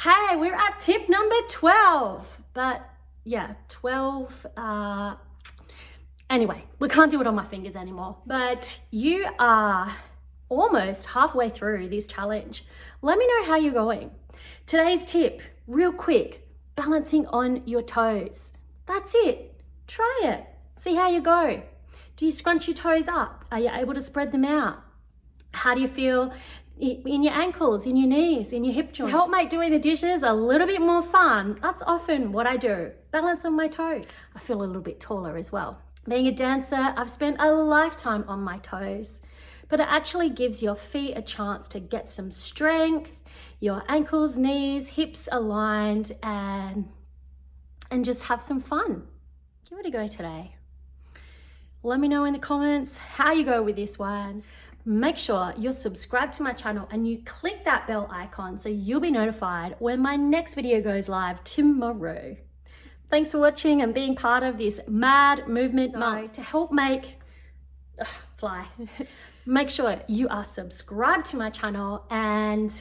Okay, we're at tip number 12. But yeah, 12. Anyway, we can't do it on my fingers anymore. But you are almost halfway through this challenge. Let me know how you're going. Today's tip, real quick, balancing on your toes. That's it. Try it. See how you go. Do you scrunch your toes up? Are you able to spread them out? How do you feel in your ankles, in your knees, in your hip joint? To help make doing the dishes a little bit more fun, that's often what I do. Balance on my toes. I feel a little bit taller as well. Being a dancer, I've spent a lifetime on my toes, but it actually gives your feet a chance to get some strength, your ankles, knees, hips aligned, and just have some fun. Give it a go today. Let me know in the comments how you go with this one. Make sure you're subscribed to my channel and you click that bell icon so you'll be notified when my next video goes live tomorrow. Thanks for watching and being part of this mad movement month to help make make sure you are subscribed to my channel and